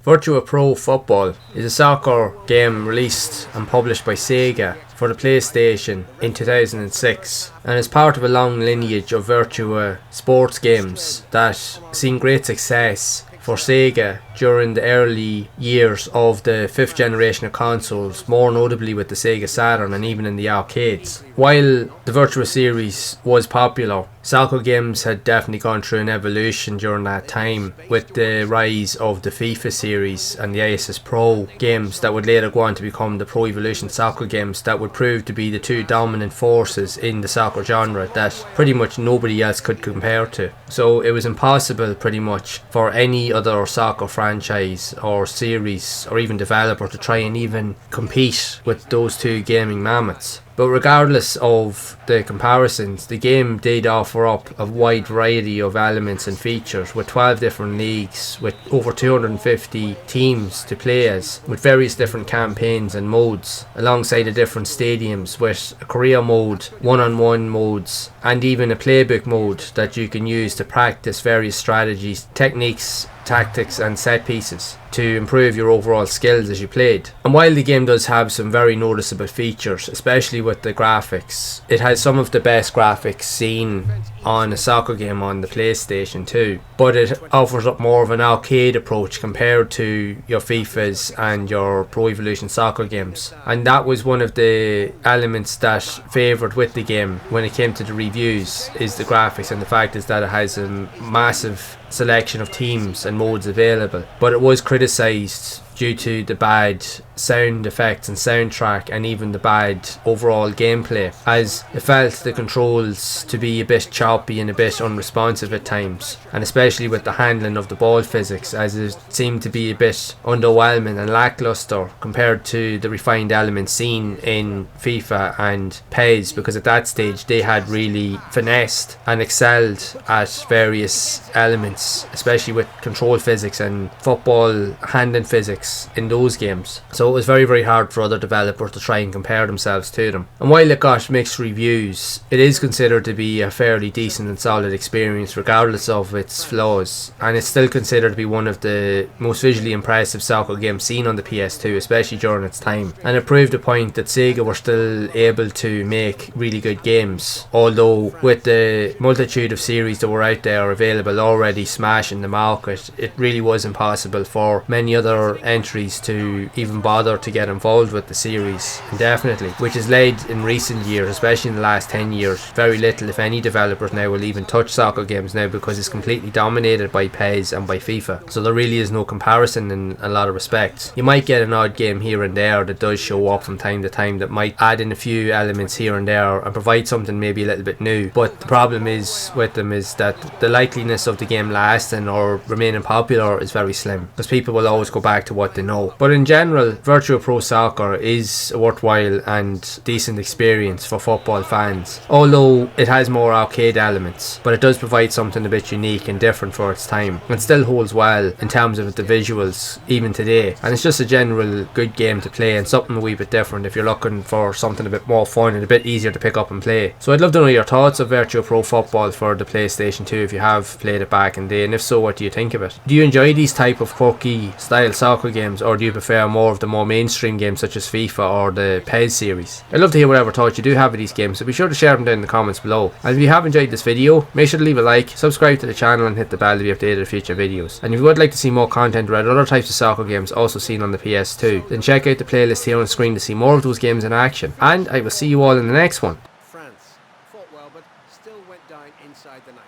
Virtua Pro Football is a soccer game released and published by Sega for the PlayStation in 2006 and is part of a long lineage of Virtua sports games that seen great success for Sega during the early years of the 5th generation of consoles, more notably with the Sega Saturn and even in the arcades. While the Virtua series was popular, soccer games had definitely gone through an evolution during that time with the rise of the FIFA series and the ASS Pro games that would later go on to become the Pro Evolution Soccer games that would prove to be the two dominant forces in the soccer genre that pretty much nobody else could compare to. So it was impossible pretty much for any other soccer franchise or series or even developer to try and even compete with those two gaming mammoths. But regardless of the comparisons, the game did offer up a wide variety of elements and features with 12 different leagues, with over 250 teams to play as, with various different campaigns and modes, alongside the different stadiums with a career mode, one-on-one modes, and even a playbook mode that you can use to practice various strategies, techniques, tactics and set pieces to improve your overall skills as you played. And while the game does have some very noticeable features, especially with the graphics, it has some of the best graphics seen on a soccer game on the PlayStation 2, but it offers up more of an arcade approach compared to your FIFAs and your Pro Evolution Soccer games. And that was one of the elements that favoured with the game when it came to the reviews, is the graphics, and the fact is that it has a massive selection of teams and modes available. But it was criticised due to the bad sound effects and soundtrack and even the bad overall gameplay, as it felt the controls to be a bit choppy and a bit unresponsive at times, and especially with the handling of the ball physics, as it seemed to be a bit underwhelming and lackluster compared to the refined elements seen in FIFA and PES, because at that stage they had really finessed and excelled at various elements, especially with control physics and football handling physics in those games. So it was very, very hard for other developers to try and compare themselves to them. And while it got mixed reviews, it is considered to be a fairly decent and solid experience regardless of its flaws, and it's still considered to be one of the most visually impressive soccer games seen on the PS2, especially during its time. And it proved a point that Sega were still able to make really good games, although with the multitude of series that were out there available already smashing the market, it really was impossible for many other entries to even bother to get involved with the series indefinitely, which has led in recent years, especially in the last 10 years, very little if any developers now will even touch soccer games now, because it's completely dominated by PES and by FIFA. So there really is no comparison in a lot of respects. You might get an odd game here and there that does show up from time to time that might add in a few elements here and there and provide something maybe a little bit new, but the problem is with them is that the likeliness of the game lasting or remaining popular is very slim, because people will always go back to what they know. But in general, Virtua Pro Soccer is a worthwhile and decent experience for football fans, although it has more arcade elements, but it does provide something a bit unique and different for its time. It still holds well in terms of the visuals even today, and it's just a general good game to play and something a wee bit different if you're looking for something a bit more fun and a bit easier to pick up and play. So I'd love to know your thoughts of Virtua Pro Football for the PlayStation 2 if you have played it back in the day, and if so, what do you think of it? Do you enjoy these type of quirky style soccer games, or do you prefer more of the more mainstream games such as FIFA or the PES series? I'd love to hear whatever thoughts you do have of these games, so be sure to share them down in the comments below. And if you have enjoyed this video, make sure to leave a like, subscribe to the channel and hit the bell to be updated with future videos. And if you would like to see more content about other types of soccer games also seen on the PS2, then check out the playlist here on the screen to see more of those games in action. And I will see you all in the next one. France fought well but still went down inside the 90.